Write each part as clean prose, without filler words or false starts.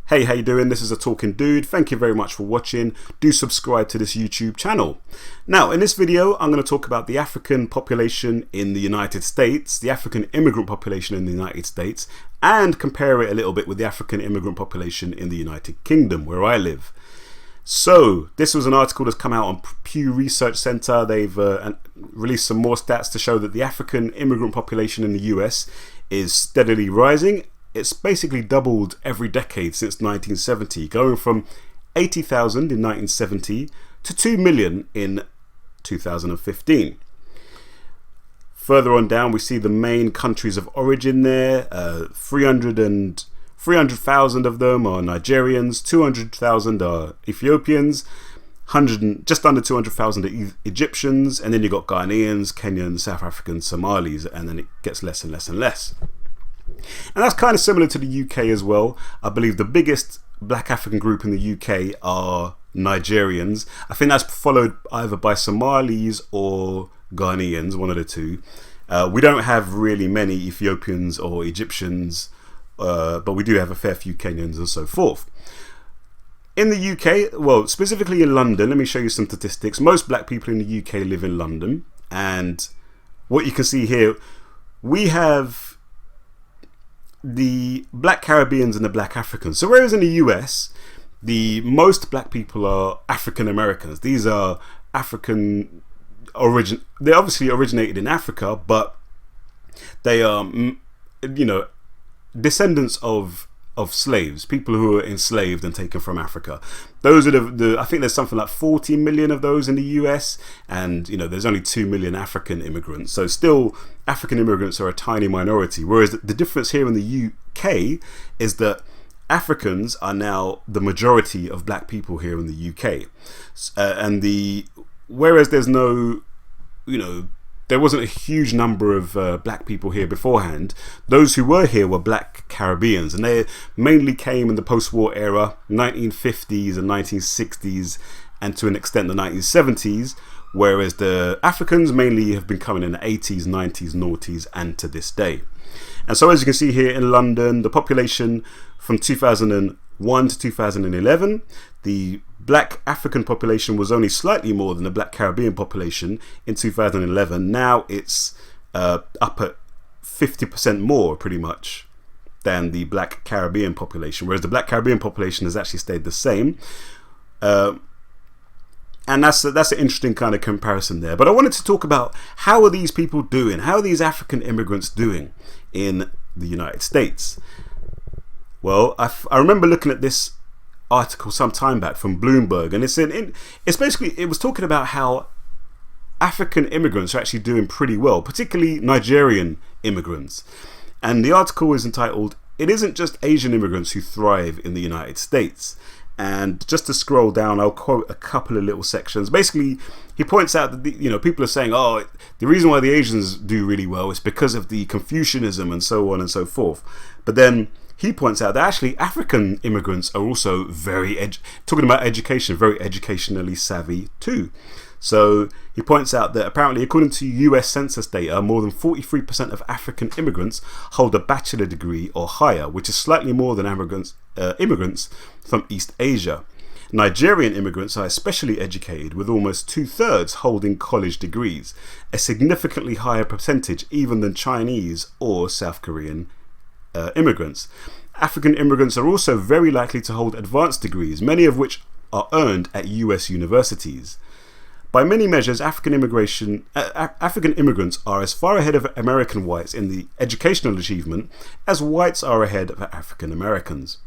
Hey, how you doing? This is a Talking Dude. Thank you very much for watching. Do subscribe to this YouTube channel. Now, in this video, I'm going to talk about the African population in the United States, the African immigrant population in the United States, and compare it a little bit with the African immigrant population in the United Kingdom, where I live. So, this was an article that's come out on Pew Research Center. They've released some more stats to show that the African immigrant population in the US is steadily rising. It's basically doubled every decade since 1970, going from 80,000 in 1970 to 2 million in 2015. Further on down, we see the main countries of origin there. 300,000 of them are Nigerians, 200,000 are Ethiopians, just under 200,000 are Egyptians, and then you've got Ghanaians, Kenyans, South Africans, Somalis, and then it gets less and less and less. And that's kind of similar to the UK as well. I believe the biggest black African group in the UK are Nigerians. I think that's followed either by Somalis or Ghanaians, one of the two. We don't have really many Ethiopians or Egyptians, but we do have a fair few Kenyans and so forth. In the UK, well, specifically in London, let me show you some statistics. Most black people in the UK live in London, and what you can see here, we have the black Caribbeans and the black Africans. So whereas in the US, the most black people are African Americans. These are African origin. They obviously originated in Africa, but they are, descendants of slaves, people who were enslaved and taken from Africa. Those are I think there's something like 40 million of those in the US, and there's only 2 million African immigrants. So still, African immigrants are a tiny minority. Whereas the difference here in the UK is that Africans are now the majority of black people here in the UK, whereas there's no, there wasn't a huge number of black people here beforehand. Those who were here were black Caribbeans, and they mainly came in the post-war era, 1950s and 1960s, and to an extent the 1970s, whereas the Africans mainly have been coming in the 80s, 90s, noughties, and to this day. And so as you can see here in London, the population from 2001 to 2011, the black African population was only slightly more than the black Caribbean population in 2011. Now it's up at 50% more, pretty much, than the black Caribbean population, whereas the black Caribbean population has actually stayed the same. And that's an interesting kind of comparison there. But I wanted to talk about, how are these people doing? How are these African immigrants doing in the United States? Well, I remember looking at this article some time back from Bloomberg, and it's basically, it was talking about how African immigrants are actually doing pretty well, particularly Nigerian immigrants. And the article is entitled, "It Isn't Just Asian Immigrants Who Thrive in the United States." And just to scroll down, I'll quote a couple of little sections. Basically, he points out that people are saying, oh, the reason why the Asians do really well is because of the Confucianism and so on and so forth. But then he points out that actually African immigrants are also talking about education, very educationally savvy too. So he points out that apparently, according to US Census data, more than 43% of African immigrants hold a bachelor degree or higher, which is slightly more than immigrants from East Asia. Nigerian immigrants are especially educated, with almost 2/3 holding college degrees, a significantly higher percentage even than Chinese or South Korean immigrants. African immigrants are also very likely to hold advanced degrees, many of which are earned at US universities. By many measures, African immigrants are as far ahead of American whites in the educational achievement as whites are ahead of African Americans.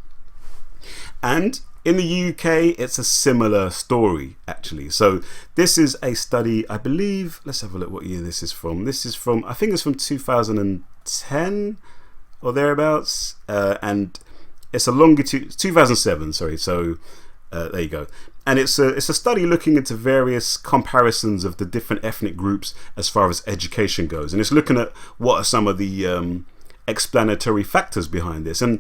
And in the UK, it's a similar story, actually. So this is a study, I believe, let's have a look what year this is from. This is from, I think it's from 2010 or thereabouts, and it's a longitude, 2007, sorry, so there you go. And it's a study looking into various comparisons of the different ethnic groups as far as education goes, and it's looking at what are some of the explanatory factors behind this. And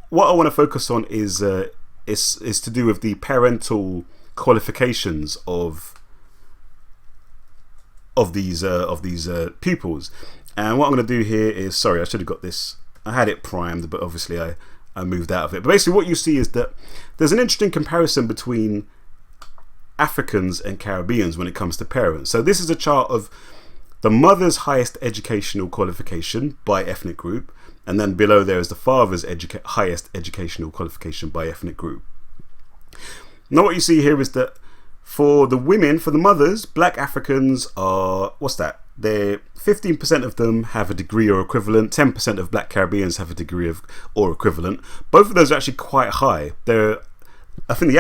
what I want to focus on is to do with the parental qualifications of these pupils. And what I'm going to do here is, sorry, I should have got this. I had it primed, but obviously I I moved out of it. But basically what you see is that there's an interesting comparison between Africans and Caribbeans when it comes to parents. So this is a chart of the mother's highest educational qualification by ethnic group, and then below there is the father's highest educational qualification by ethnic group. Now what you see here is that for the women, for the mothers, black Africans are, they're 15% of them have a degree or equivalent, 10% of black Caribbeans have a degree of or equivalent. Both of those are actually quite high. I think the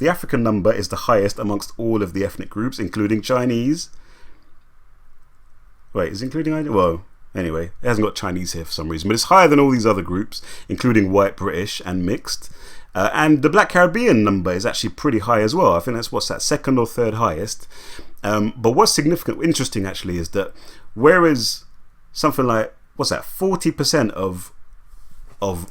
African number is the highest amongst all of the ethnic groups, including Chinese. Wait, is it including? Well, anyway, it hasn't got Chinese here for some reason, but it's higher than all these other groups, including white, British, and mixed. And the black Caribbean number is actually pretty high as well. I think that's second or third highest. But what's interesting actually, is that whereas something like 40% of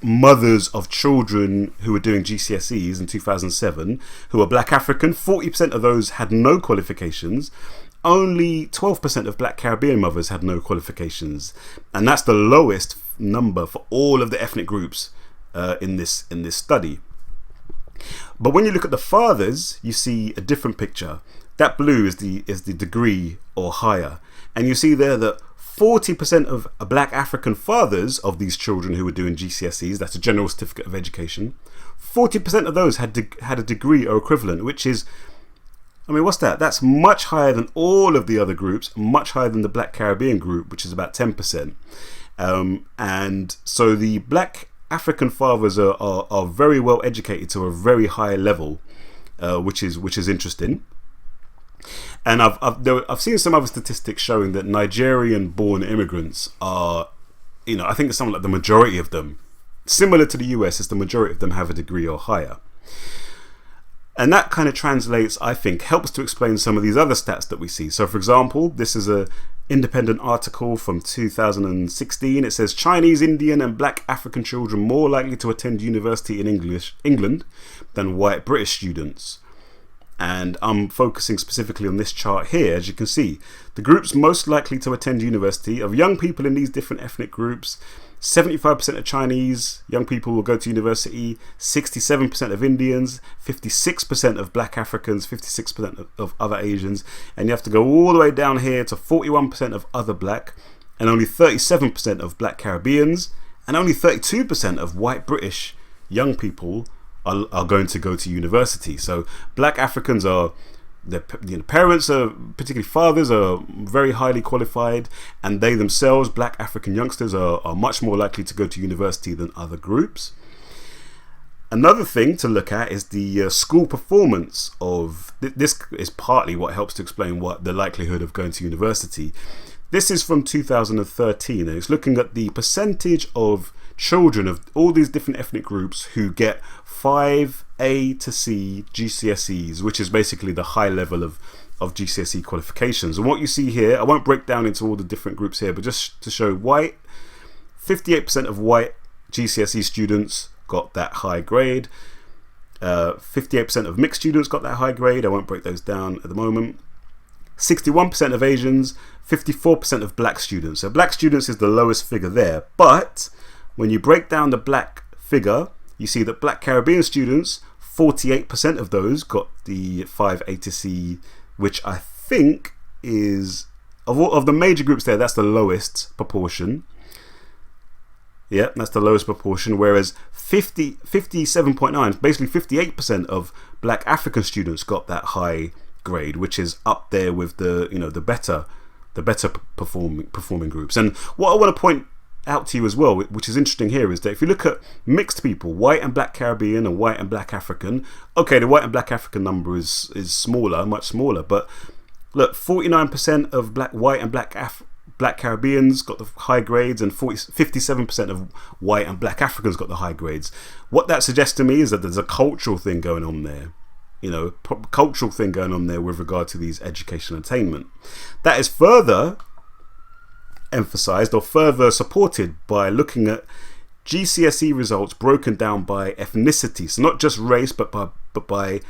mothers of children who were doing GCSEs in 2007 who were black African, 40% of those had no qualifications. Only 12% of black Caribbean mothers had no qualifications, and that's the lowest number for all of the ethnic groups in this study. But when you look at the fathers, you see a different picture. That blue is the degree or higher, and you see there that 40% of black African fathers of these children who were doing GCSEs, that's a General Certificate of Education, 40% of those had a degree or equivalent, which is, that's much higher than all of the other groups, much higher than the black Caribbean group, which is about 10%. And so the black African fathers are very well educated to a very high level, which is interesting. And I've seen some other statistics showing that Nigerian-born immigrants are, I think it's something like the majority of them, similar to the US, is the majority of them have a degree or higher. And that kind of translates, I think, helps to explain some of these other stats that we see. So, for example, this is an independent article from 2016. It says Chinese, Indian and black African children more likely to attend university in England than white British students. And I'm focusing specifically on this chart here. As you can see, the groups most likely to attend university of young people in these different ethnic groups: 75% of Chinese young people will go to university, 67% of Indians, 56% of black Africans, 56% of other Asians, and you have to go all the way down here to 41% of other black, and only 37% of black Caribbeans, and only 32% of white British young people are going to go to university. So black Africans their parents are, particularly fathers, are very highly qualified, and they themselves, black African youngsters, are much more likely to go to university than other groups. Another thing to look at is the school performance of this is partly what helps to explain what the likelihood of going to university. This is from 2013, and it's looking at the percentage of children of all these different ethnic groups who get 5 A to C GCSEs, which is basically the high level of GCSE qualifications. And what you see here, I won't break down into all the different groups here, but just to show, 58% of white GCSE students got that high grade. 58% of mixed students got that high grade. I won't break those down at the moment. 61% of Asians, 54% of black students. So black students is the lowest figure there, but when you break down the black figure, you see that black Caribbean students, 48% of those got the 5 A to C, which I think is, of the major groups there, that's the lowest proportion. Yeah, that's the lowest proportion, whereas 57.9, basically 58% of black African students got that high grade, which is up there with the better performing groups. And what I want to point out to you as well, which is interesting here, is that if you look at mixed people, white and black Caribbean and white and black African, okay, the white and black African number is smaller, much smaller, but look, 49% of white and black Caribbeans got the high grades, and 57% of white and black Africans got the high grades. What that suggests to me is that there's a cultural thing going on there. Cultural thing going on there with regard to these educational attainment. That is further emphasized or further supported by looking at GCSE results broken down by ethnicity. So not just race, but by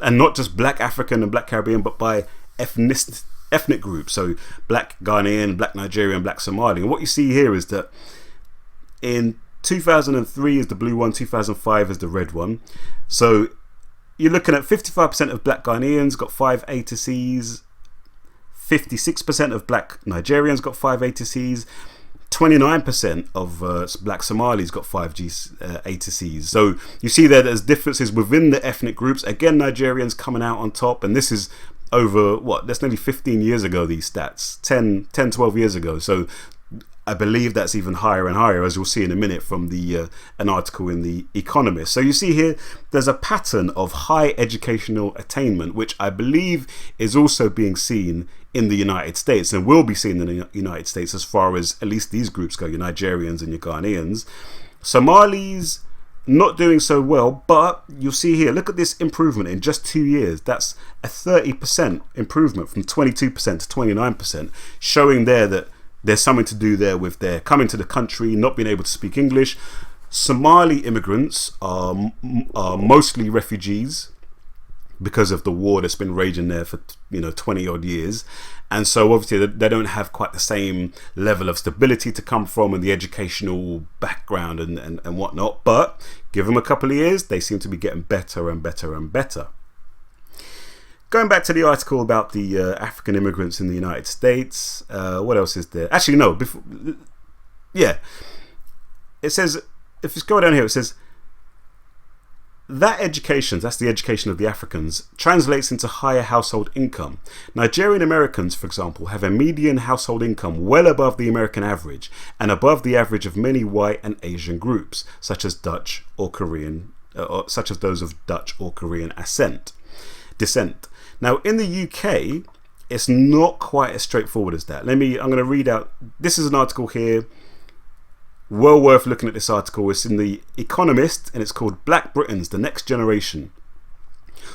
and not just black African and black Caribbean, but by ethnic groups. So black Ghanaian, black Nigerian, black Somali. And what you see here is that in 2003 is the blue one, 2005 is the red one. So you're looking at 55% of black Ghanaians got 5 A to C's, 56% of black Nigerians got 5 A to C's, 29% of black Somalis got 5 A to C's. So you see that there's differences within the ethnic groups. Again, Nigerians coming out on top, and this is over, that's nearly 15 years ago, these stats, 10, 12 years ago. So I believe that's even higher and higher, as you'll see in a minute from the an article in The Economist. So you see here, there's a pattern of high educational attainment, which I believe is also being seen in the United States and will be seen in the United States as far as at least these groups go, your Nigerians and your Ghanaians. Somalis, not doing so well, but you'll see here, look at this improvement in just 2 years. That's a 30% improvement from 22% to 29%, showing there that there's something to do there with their coming to the country, not being able to speak English. Somali immigrants are mostly refugees because of the war that's been raging there for 20 odd years, and so obviously they don't have quite the same level of stability to come from and the educational background and whatnot. But give them a couple of years, they seem to be getting better and better and better. Going back to the article about the African immigrants in the United States, what else is there? Actually, no. It says, if you go down here, it says that education, that's the education of the Africans, translates into higher household income. Nigerian Americans, for example, have a median household income well above the American average and above the average of many white and Asian groups, such as Dutch or Korean, such as those of Dutch or Korean descent. Now, in the UK, it's not quite as straightforward as that. I'm going to read out. This is an article here. Well worth looking at this article. It's in The Economist, and it's called Black Britons, the Next Generation.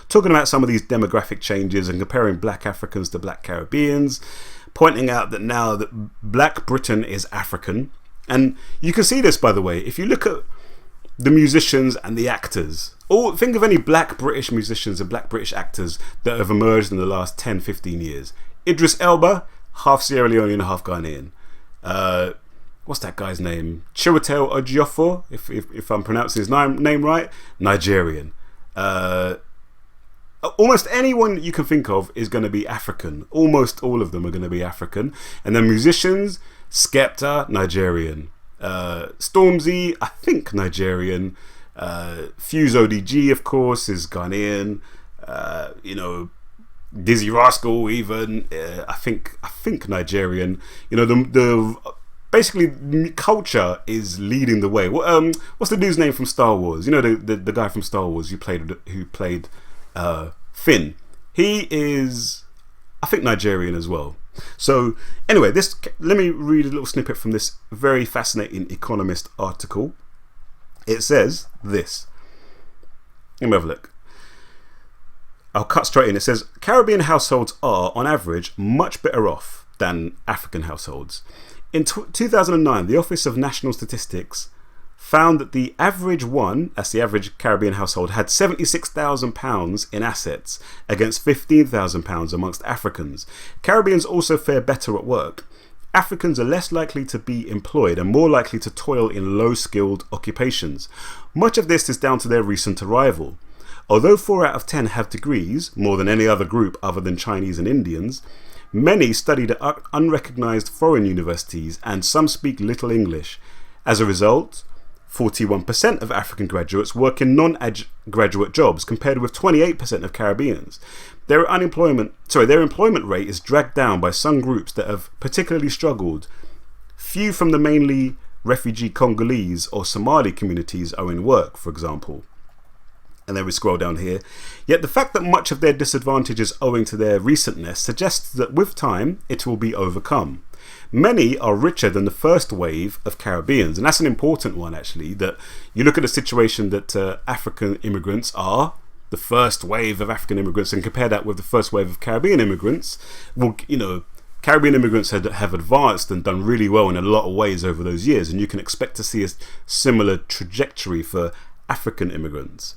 Talking about some of these demographic changes and comparing black Africans to black Caribbeans, pointing out that now that Black Britain is African. And you can see this, by the way, if you look at the musicians and the actors. Think of any black British musicians and black British actors that have emerged in the last 10, 15 years. Idris Elba, half Sierra Leonean, half Ghanaian. What's that guy's name? Chiwetel Ejiofor, if I'm pronouncing his name right, Nigerian. Almost anyone you can think of is going to be African. Almost all of them are going to be African. And then musicians, Skepta, Nigerian. Stormzy, I think Nigerian. Fuse ODG, of course, is Ghanaian. Dizzy Rascal, even I think Nigerian. Basically culture is leading the way. What's the dude's name from Star Wars? The guy from Star Wars who played Finn. He is, I think, Nigerian as well. So anyway, let me read a little snippet from this very fascinating Economist article. It says this. Let me have a look. I'll cut straight in. It says Caribbean households are, on average, much better off than African households. In 2009, the Office of National Statistics found that the average that's the average Caribbean household, had £76,000 in assets against £15,000 amongst Africans. Caribbeans also fare better at work. Africans are less likely to be employed and more likely to toil in low-skilled occupations. Much of this is down to their recent arrival. Although 4 out of 10 have degrees, more than any other group other than Chinese and Indians, many studied at unrecognised foreign universities and some speak little English. As a result, 41% of African graduates work in non-graduate jobs compared with 28% of Caribbeans. Their employment rate is dragged down by some groups that have particularly struggled. Few from the mainly refugee Congolese or Somali communities are in work, for example. And then we scroll down here. Yet the fact that much of their disadvantage is owing to their recentness suggests that with time it will be overcome. Many are richer than the first wave of Caribbeans, and that's an important one actually, that you look at the situation that African immigrants are, the first wave of African immigrants, and compare that with the first wave of Caribbean immigrants. Well, Caribbean immigrants have advanced and done really well in a lot of ways over those years, and you can expect to see a similar trajectory for African immigrants.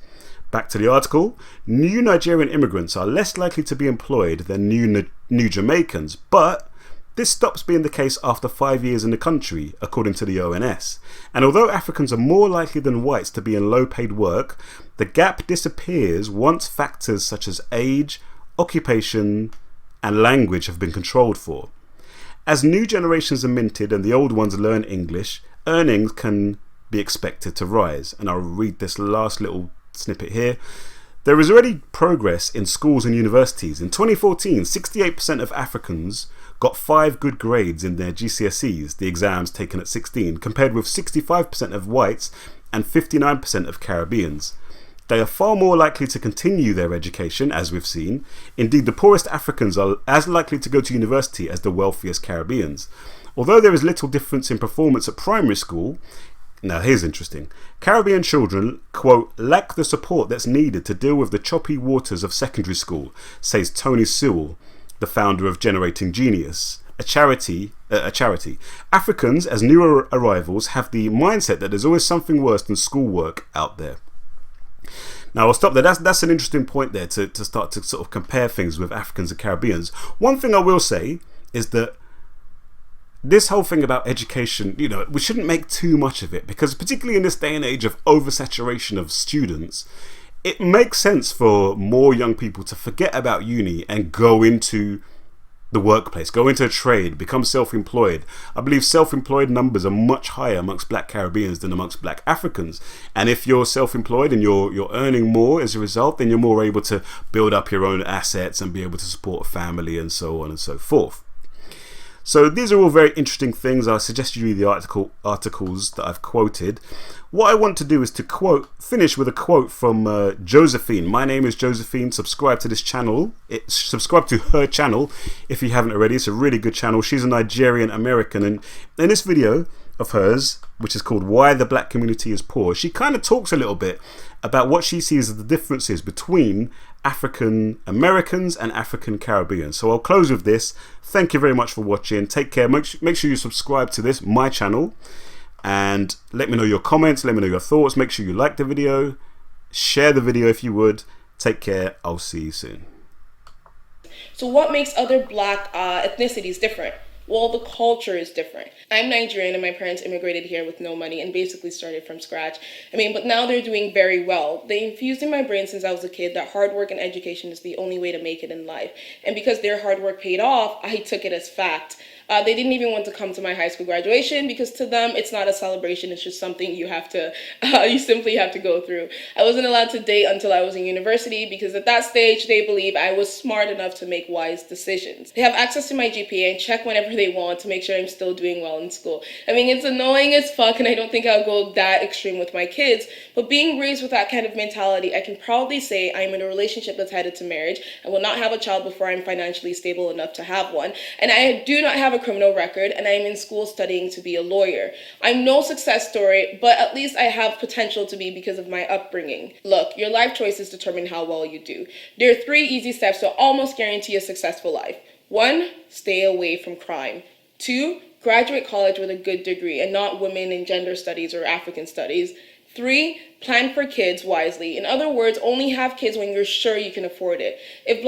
Back to the article. New Nigerian immigrants are less likely to be employed than new Jamaicans, but This stops being the case after 5 years in the country, according to the ONS. And although Africans are more likely than whites to be in low-paid work, the gap disappears once factors such as age, occupation, and language have been controlled for. As new generations are minted and the old ones learn English, earnings can be expected to rise. And I'll read this last little snippet here. There is already progress in schools and universities. In 2014, 68% of Africans got 5 good grades in their GCSEs, the exams taken at 16, compared with 65% of whites and 59% of Caribbeans. They are far more likely to continue their education, as we've seen. Indeed, the poorest Africans are as likely to go to university as the wealthiest Caribbeans. Although there is little difference in performance at primary school, now here's interesting, Caribbean children, quote, lack the support that's needed to deal with the choppy waters of secondary school, says Tony Sewell, the founder of Generating Genius, a charity. Africans, as new arrivals, have the mindset that there's always something worse than schoolwork out there. Now I'll stop there. That's an interesting point there to start to sort of compare things with Africans and Caribbeans. One thing I will say is that this whole thing about education, we shouldn't make too much of it, because particularly in this day and age of oversaturation of students, it makes sense for more young people to forget about uni and go into the workplace, go into a trade, become self-employed. I believe self-employed numbers are much higher amongst black Caribbeans than amongst black Africans. And if you're self-employed and you're earning more as a result, then you're more able to build up your own assets and be able to support a family and so on and so forth. So these are all very interesting things. I suggest you read the articles that I've quoted. What I want to do is to finish with a quote from Josephine. My name is Josephine. Subscribe to this channel. Subscribe to her channel if you haven't already. It's a really good channel. She's a Nigerian American, and in this video of hers, which is called Why the Black Community is Poor, she kind of talks a little bit about what she sees as the differences between African Americans and African Caribbeans. So I'll close with this. Thank you very much for watching. Take care. Make sure you subscribe to my channel, and let me know your comments, let me know your thoughts. Make sure you like the video, share the video if you would. Take care. I'll see you soon. So what makes other black ethnicities different? Well, the culture is different. I'm Nigerian and my parents immigrated here with no money and basically started from scratch. But now they're doing very well. They infused in my brain since I was a kid that hard work and education is the only way to make it in life. And because their hard work paid off, I took it as fact. They didn't even want to come to my high school graduation because to them, it's not a celebration. It's just something you simply have to go through. I wasn't allowed to date until I was in university because at that stage, they believe I was smart enough to make wise decisions. They have access to my GPA and check whenever they want to make sure I'm still doing well in school. It's annoying as fuck, and I don't think I'll go that extreme with my kids, but being raised with that kind of mentality, I can proudly say I'm in a relationship that's headed to marriage. I will not have a child before I'm financially stable enough to have one, and I do not have a criminal record, and I'm in school studying to be a lawyer. I'm no success story, but at least I have potential to be because of my upbringing. Look, your life choices determine how well you do. There are 3 easy steps to almost guarantee a successful life. 1, stay away from crime. 2, graduate college with a good degree and not women and gender studies or African studies. 3, plan for kids wisely. In other words, only have kids when you're sure you can afford it. If